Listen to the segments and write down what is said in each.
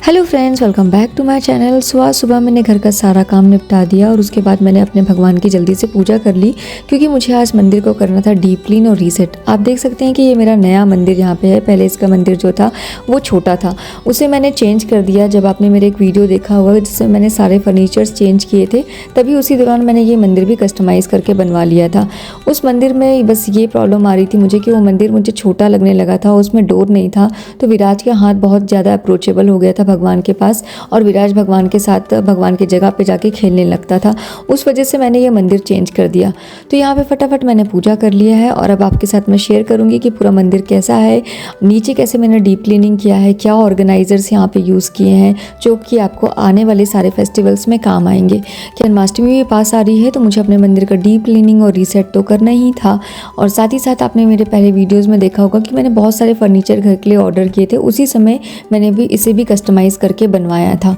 Hello friends, welcome back to my channel. सुबह मैंने घर का सारा काम निपटा दिया और उसके बाद मैंने अपने भगवान की जल्दी से पूजा कर ली, क्योंकि मुझे आज मंदिर को करना था डीप क्लीन और रीसेट। आप देख सकते हैं कि ये मेरा नया मंदिर यहाँ पे है। पहले इसका मंदिर जो था वो छोटा था, उसे मैंने चेंज कर दिया। जब आपने मेरे एक वीडियो देखा होगा जिसमें मैंने सारे फर्नीचर्स चेंज किए थे, तभी उसी दौरान मैंने ये मंदिर भी कस्टमाइज़ करके बनवा लिया था। उस मंदिर में बस ये प्रॉब्लम आ रही थी मुझे कि वो मंदिर मुझे छोटा लगने लगा था, उसमें डोर नहीं था, तो विराज का हाथ बहुत ज़्यादा अप्रोचेबल हो गया था भगवान के पास, और विराज भगवान के साथ भगवान की जगह पे जाके खेलने लगता था। उस वजह से मैंने ये मंदिर चेंज कर दिया। तो यहाँ पे फटाफट मैंने पूजा कर लिया है और अब आपके साथ मैं शेयर करूँगी कि पूरा मंदिर कैसा है, नीचे कैसे मैंने डीप क्लीनिंग किया है, क्या ऑर्गेनाइजर्स यहाँ पे यूज़ किए हैं जो कि आपको आने वाले सारे फेस्टिवल्स में काम आएंगे। जन्माष्टमी भी पास आ रही है, तो मुझे अपने मंदिर का डीप क्लीनिंग और रीसेट तो करना ही था। और साथ ही साथ आपने मेरे पहले वीडियोज़ में देखा होगा कि मैंने बहुत सारे फर्नीचर घर के लिए ऑर्डर किए थे, उसी समय मैंने भी इसे भी कस्टमाइज़ करके बनवाया था।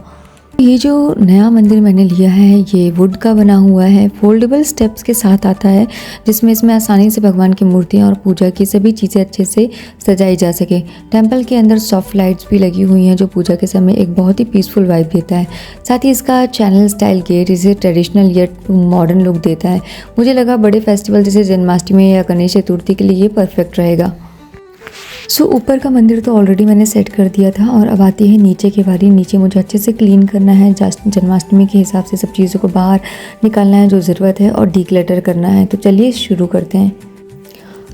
ये जो नया मंदिर मैंने लिया है ये वुड का बना हुआ है, फोल्डेबल स्टेप्स के साथ आता है, जिसमें इसमें आसानी से भगवान की मूर्तियाँ और पूजा की सभी चीज़ें अच्छे से सजाई जा सके। टेंपल के अंदर सॉफ्ट लाइट्स भी लगी हुई हैं जो पूजा के समय एक बहुत ही पीसफुल वाइब देता है। साथ ही इसका चैनल स्टाइल गेट इसे ट्रेडिशनल या मॉडर्न लुक देता है। मुझे लगा बड़े फेस्टिवल जैसे जन्माष्टमी या गणेश चतुर्थी के लिए ये परफेक्ट रहेगा। ऊपर का मंदिर तो ऑलरेडी मैंने सेट कर दिया था और अब आती है नीचे की बारी। नीचे मुझे अच्छे से क्लीन करना है, जन्माष्टमी के हिसाब से सब चीज़ों को बाहर निकालना है जो ज़रूरत है और डीक्लटर करना है। तो चलिए शुरू करते हैं।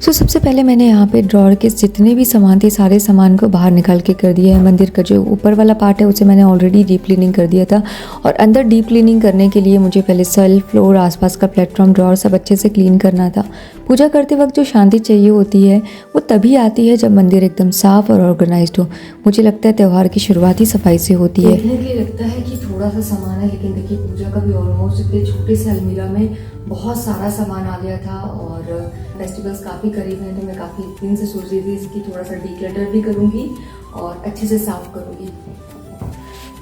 सबसे पहले मैंने यहाँ पे ड्रॉअर के जितने भी सामान थे सारे सामान को बाहर निकाल के कर दिया है। मंदिर का जो ऊपर वाला पार्ट है उसे मैंने ऑलरेडी डीप क्लीनिंग कर दिया था, और अंदर डीप क्लीनिंग करने के लिए मुझे पहले सेल्फ, फ्लोर, आसपास का प्लेटफॉर्म, ड्रॉअर सब अच्छे से क्लीन करना था। पूजा करते वक्त जो शांति चाहिए होती है वो तभी आती है जब मंदिर एकदम साफ़ और ऑर्गेनाइज्ड हो। मुझे लगता है त्यौहार की शुरुआत ही सफाई से होती है। देखने के लिए लगता है कि थोड़ा सा सामान है, लेकिन देखिए पूजा का भी ऑलमोस्ट इतने छोटे से अलमीरा में बहुत सारा सामान आ गया था, और फेस्टिवल्स काफ़ी करीब हैं, तो मैं काफ़ी दिन से सोच रही थी इसकी थोड़ा सा डीक्लटर भी करूँगी और अच्छे से साफ करूँगी।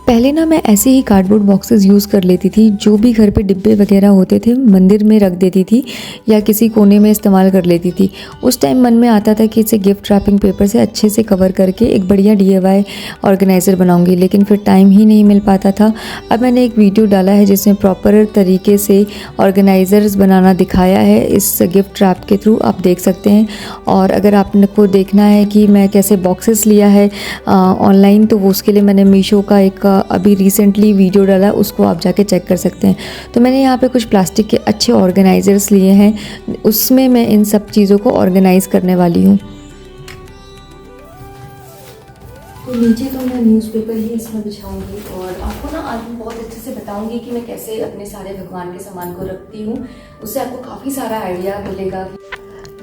पहले ना मैं ऐसे ही कार्डबोर्ड बॉक्सेस यूज़ कर लेती थी, जो भी घर पे डिब्बे वगैरह होते थे मंदिर में रख देती थी या किसी कोने में इस्तेमाल कर लेती थी। उस टाइम मन में आता था कि इसे गिफ्ट रैपिंग पेपर से अच्छे से कवर करके एक बढ़िया DIY ऑर्गेनाइज़र बनाऊंगी, लेकिन फिर टाइम ही नहीं मिल पाता था। अब मैंने एक वीडियो डाला है जिसमें प्रॉपर तरीके से ऑर्गेनाइज़र्स बनाना दिखाया है इस गिफ्ट रैप के थ्रू, आप देख सकते हैं। और अगर आपको देखना है कि मैं कैसे बॉक्सेस लिया है ऑनलाइन, तो वो उसके लिए मैंने मीशो का एक अभी रिसेंटली वीडियो डाला, उसको आप जाके चेक कर सकते हैं। तो मैंने यहाँ पे कुछ प्लास्टिक के अच्छे ऑर्गेनाइजर्स लिए हैं, उसमें मैं इन सब चीज़ों को ऑर्गेनाइज करने वाली हूँ। तो नीचे तो मैं न्यूज़पेपर ही इसमें बिछाऊंगी और आपको ना आज बहुत अच्छे से बताऊंगी कि मैं कैसे अपने सारे भगवान के सामान को रखती हूँ। उससे आपको काफ़ी सारा आइडिया मिलेगा।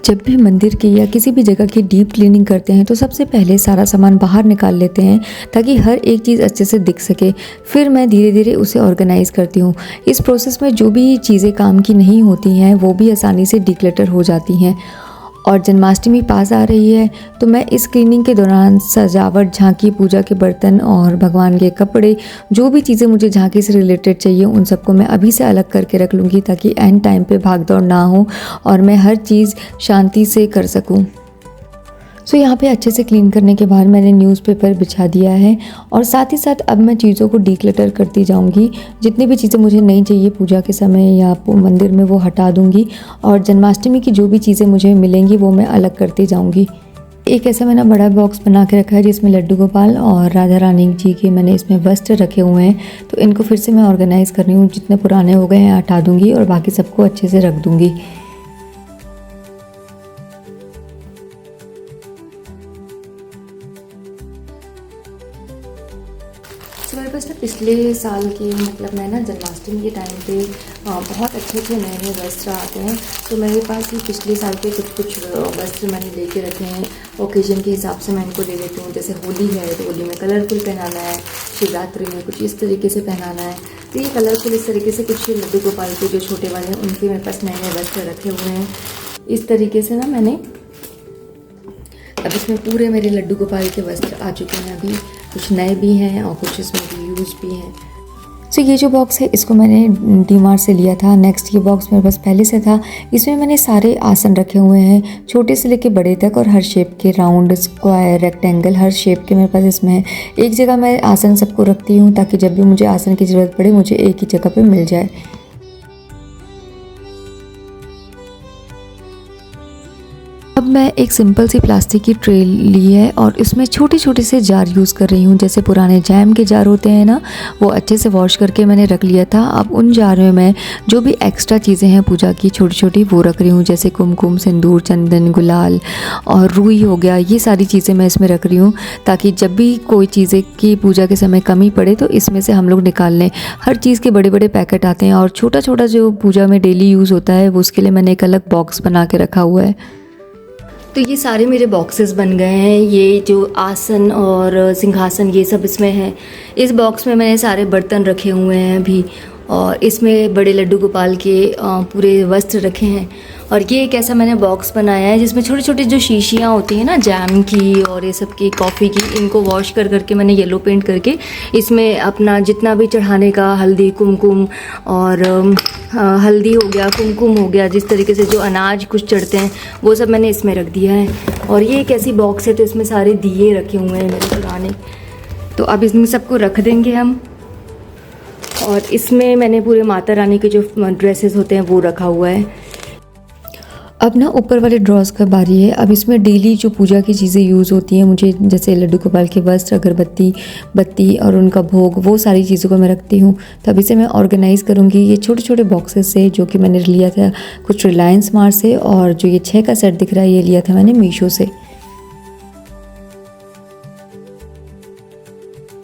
जब भी मंदिर की या किसी भी जगह की डीप क्लीनिंग करते हैं तो सबसे पहले सारा सामान बाहर निकाल लेते हैं ताकि हर एक चीज़ अच्छे से दिख सके। फिर मैं धीरे धीरे उसे ऑर्गेनाइज़ करती हूँ। इस प्रोसेस में जो भी चीज़ें काम की नहीं होती हैं वो भी आसानी से डिक्लटर हो जाती हैं। और जन्माष्टमी पास आ रही है, तो मैं इस क्लीनिंग के दौरान सजावट, झांकी, पूजा के बर्तन और भगवान के कपड़े, जो भी चीज़ें मुझे झांकी से रिलेटेड चाहिए उन सबको मैं अभी से अलग करके रख लूँगी, ताकि एंड टाइम पे भागदौड़ ना हो और मैं हर चीज़ शांति से कर सकूँ। यहाँ पे अच्छे से क्लीन करने के बाद मैंने न्यूज़पेपर बिछा दिया है, और साथ ही साथ अब मैं चीज़ों को डीक्लटर करती जाऊंगी। जितनी भी चीज़ें मुझे नहीं चाहिए पूजा के समय या मंदिर में वो हटा दूंगी, और जन्माष्टमी की जो भी चीज़ें मुझे मिलेंगी वो मैं अलग करती जाऊंगी। एक ऐसा मैंने बड़ा बॉक्स बना के रखा है जिसमें लड्डू गोपाल और राधा रानी जी के मैंने इसमें वस्त्र रखे हुए हैं, तो इनको फिर से मैं ऑर्गेनाइज़ कर रही हूँ। जितने पुराने हो गए हैं हटा दूँगी और बाकी सबको अच्छे से रख दूँगी। मेरे पास ना पिछले साल के मैं ना जन्माष्टमी के टाइम पे बहुत अच्छे नए नए वस्त्र आते हैं, तो मेरे पास ही पिछले साल के कुछ वस्त्र मैंने लेके रखे हैं। ओकेजन के हिसाब से मैं इनको ले लेती हूँ। जैसे होली है तो होली में कलरफुल पहनाना है, शिवरात्रि में कुछ इस तरीके से पहनाना है, तो ये कलरफुल इस तरीके से कुछ लड्डू गोपाल के जो छोटे वाले हैं उनके मेरे पास नए नए वस्त्र रखे हुए हैं। इस तरीके से ना मैंने अब इसमें पूरे मेरे लड्डू गोपाल के वस्त्र आ चुके हैं। अभी कुछ नए भी हैं और कुछ इसमें रीयूज भी हैं। सो ये जो बॉक्स है इसको मैंने डीमार्ट से लिया था। नेक्स्ट ये बॉक्स मेरे पास पहले से था। इसमें मैंने सारे आसन रखे हुए हैं, छोटे से लेके बड़े तक, और हर शेप के, राउंड, स्क्वायर, रेक्टेंगल, हर शेप के मेरे पास इसमें है। एक जगह मैं आसन सबको रखती हूँ ताकि जब भी मुझे आसन की ज़रूरत पड़े मुझे एक ही जगह पे मिल जाए। अब मैं एक सिंपल सी प्लास्टिक की ट्रे ली है और इसमें छोटे छोटे से जार यूज़ कर रही हूँ। जैसे पुराने जैम के जार होते हैं ना, वो अच्छे से वॉश करके मैंने रख लिया था। अब उन जार में मैं जो भी एक्स्ट्रा चीज़ें हैं पूजा की छोटी छोटी वो रख रही हूँ। जैसे कुमकुम, सिंदूर, चंदन, गुलाल और रुई हो गया, ये सारी चीज़ें मैं इसमें रख रही हूँ ताकि जब भी कोई चीज़ें की पूजा के समय कमी पड़े तो इसमें से हम लोग निकाल लें। हर चीज़ के बड़े बड़े पैकेट आते हैं और छोटा छोटा जो पूजा में डेली यूज़ होता है वो उसके लिए मैंने एक अलग बॉक्स बना के रखा हुआ है। तो ये सारे मेरे बॉक्सेस बन गए हैं। ये जो आसन और सिंहासन ये सब इसमें है। इस बॉक्स में मैंने सारे बर्तन रखे हुए हैं अभी, और इसमें बड़े लड्डू गोपाल के पूरे वस्त्र रखे हैं। और ये एक ऐसा मैंने बॉक्स बनाया है जिसमें छोटे छोटे जो शीशियाँ होती हैं ना जैम की और ये सब की, कॉफ़ी की, इनको वॉश कर करके मैंने येलो पेंट करके इसमें अपना जितना भी चढ़ाने का हल्दी, कुमकुम और हल्दी हो गया, कुमकुम हो गया, जिस तरीके से जो अनाज कुछ चढ़ते हैं वो सब मैंने इसमें रख दिया है। और ये एक ऐसी बॉक्स है तो इसमें सारे दिए रखे हुए हैं मेरे पुराने। तो अब इसमें सबको रख देंगे हम। और इसमें मैंने पूरे माता रानी के जो ड्रेसेस होते हैं वो रखा हुआ है। अब ना ऊपर वाले ड्रॉर्स का बारी है। अब इसमें डेली जो पूजा की चीज़ें यूज़ होती हैं मुझे, जैसे लड्डू गोपाल के वस्त्र, अगरबत्ती, बत्ती और उनका भोग, वो सारी चीज़ों को मैं रखती हूँ। तो अब इसे मैं ऑर्गेनाइज़ करूँगी ये छोटे छोटे बॉक्सेस से, जो कि मैंने लिया था कुछ रिलायंस मार्ट से, और जो ये 6 का सेट दिख रहा है ये लिया था मैंने मीशो से।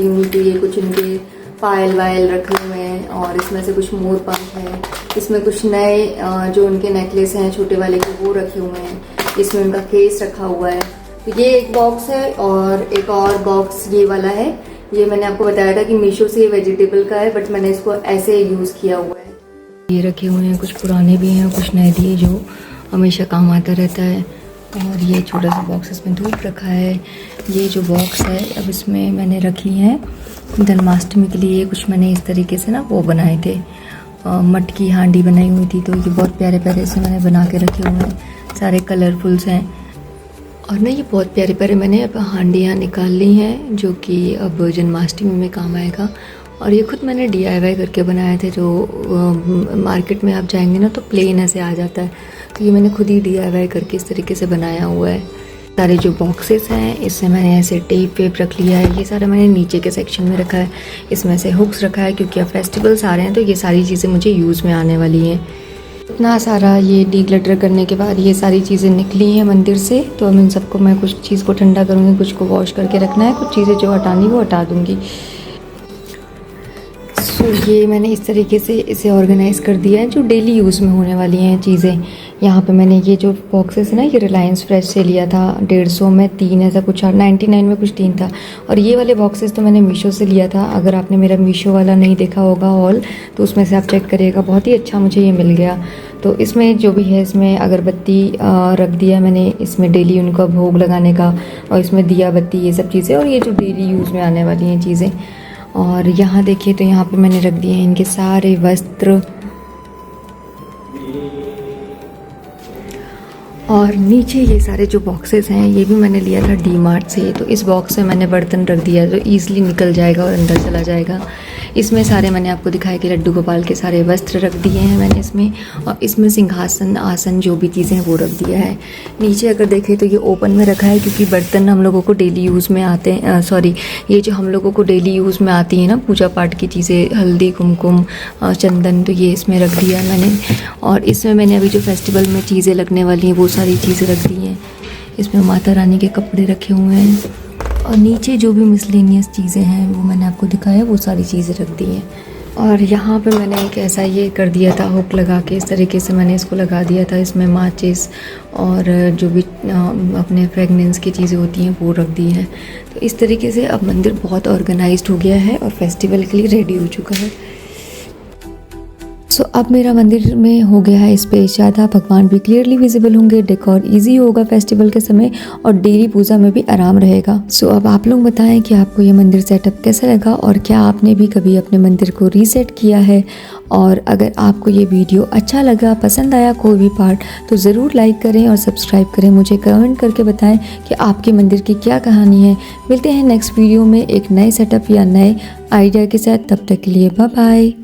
ये कुछ इनके पायल वायल रखे हुए हैं और इसमें से कुछ मोर पंख है। इसमें कुछ नए जो उनके नेकलेस हैं छोटे वाले के वो रखे हुए हैं। इसमें उनका केस रखा हुआ है। तो ये एक बॉक्स है और एक और बॉक्स ये वाला है। ये मैंने आपको बताया था कि मीशो से वेजिटेबल का है, बट मैंने इसको ऐसे यूज़ किया हुआ है। ये रखे हुए हैं, कुछ पुराने भी हैं, कुछ नए दिए जो हमेशा काम आता रहता है। और ये छोटा सा बॉक्स, इसमें धूप रखा है। ये जो बॉक्स है अब इसमें मैंने रखी है जन्माष्टमी के लिए कुछ मैंने इस तरीके से ना वो बनाए थे, मटकी हांडी बनाई हुई थी। तो ये बहुत प्यारे प्यारे से मैंने बना के रखे हुए हैं, सारे कलरफुल्स हैं। और ना ये बहुत प्यारे प्यारे मैंने अब हांडियाँ निकाल ली हैं जो कि अब जन्माष्टमी में काम आएगा। और ये खुद मैंने DIY करके बनाए थे। जो मार्केट में आप जाएंगे ना तो प्लेन ऐसे आ जाता है, तो ये मैंने खुद ही DIY करके इस तरीके से बनाया हुआ है। सारे जो बॉक्सेस हैं इससे मैंने ऐसे टेप वेप रख लिया है। ये सारा मैंने नीचे के सेक्शन में रखा है। इसमें से हुक्स रखा है क्योंकि अब फेस्टिवल्स आ रहे हैं तो ये सारी चीज़ें मुझे यूज़ में आने वाली हैं। इतना सारा ये डीक्लटर करने के बाद ये सारी चीज़ें निकली हैं मंदिर से। तो अब इन सबको मैं कुछ चीज़ को ठंडा करूँगी, कुछ को वॉश करके रखना है, कुछ चीज़ें जो हटानी वो हटा दूँगी। सो ये मैंने इस तरीके से इसे ऑर्गेनाइज़ कर दिया है जो डेली यूज़ में होने वाली हैं चीज़ें। यहाँ पे मैंने ये जो बॉक्सेस है ना ये रिलायंस फ्रेश से लिया था 150 में 3 ऐसा कुछ, 99 में कुछ 3 था। और ये वाले बॉक्सेस तो मैंने मीशो से लिया था। अगर आपने मेरा मीशो वाला नहीं देखा होगा हॉल तो उसमें से आप चेक करिएगा, बहुत ही अच्छा मुझे ये मिल गया। तो इसमें जो भी है इसमें अगरबत्ती रख दिया मैंने, इसमें डेली उनका भोग लगाने का, और इसमें दिया बत्ती ये सब चीज़ें, और ये जो डेली यूज़ में आने वाली हैं चीज़ें। और यहाँ देखिए तो यहाँ पे मैंने रख दिए हैं इनके सारे वस्त्र। और नीचे ये सारे जो बॉक्सेस हैं ये भी मैंने लिया था डीमार्ट से। तो इस बॉक्स में मैंने बर्तन रख दिया जो ईज़िली निकल जाएगा और अंदर चला जाएगा। इसमें सारे मैंने आपको दिखाया कि लड्डू गोपाल के सारे वस्त्र रख दिए हैं मैंने इसमें, और इसमें सिंहासन आसन जो भी चीज़ें हैं वो रख दिया है। नीचे अगर देखें तो ये ओपन में रखा है क्योंकि बर्तन हम लोगों को डेली यूज़ में आते हैं, ये जो हम लोगों को डेली यूज़ में आती हैं ना पूजा पाठ की चीज़ें, हल्दी, कुमकुम, चंदन, तो ये इसमें रख दिया है मैंने। और इसमें मैंने अभी जो फेस्टिवल में चीज़ें लगने वाली हैं वो सारी चीज़ें रख दी हैं। इसमें माता रानी के कपड़े रखे हुए हैं, और नीचे जो भी मिसलेनियस चीज़ें हैं वो मैंने आपको दिखाया, वो सारी चीज़ें रख दी हैं। और यहाँ पे मैंने एक ऐसा ये कर दिया था हुक लगा के, इस तरीके से मैंने इसको लगा दिया था। इसमें माचिस और जो भी अपने फ्रेगनेंस की चीज़ें होती हैं वो रख दी हैं। तो इस तरीके से अब मंदिर बहुत ऑर्गेनाइज्ड हो गया है और फेस्टिवल के लिए रेडी हो चुका है। सो अब मेरा मंदिर में हो गया है स्पेस ज़्यादा, भगवान भी क्लियरली विजिबल होंगे, डेकोर इजी होगा फेस्टिवल के समय और डेली पूजा में भी आराम रहेगा। सो अब आप लोग बताएं कि आपको ये मंदिर सेटअप कैसा लगा और क्या आपने भी कभी अपने मंदिर को रीसेट किया है। और अगर आपको ये वीडियो अच्छा लगा, पसंद आया कोई भी पार्ट, तो ज़रूर लाइक करें और सब्सक्राइब करें। मुझे कमेंट करके बताएं कि आपके मंदिर की क्या कहानी है। मिलते हैं नेक्स्ट वीडियो में एक नए सेटअप या नए आइडिया के साथ। तब तक के लिए बाय बाय।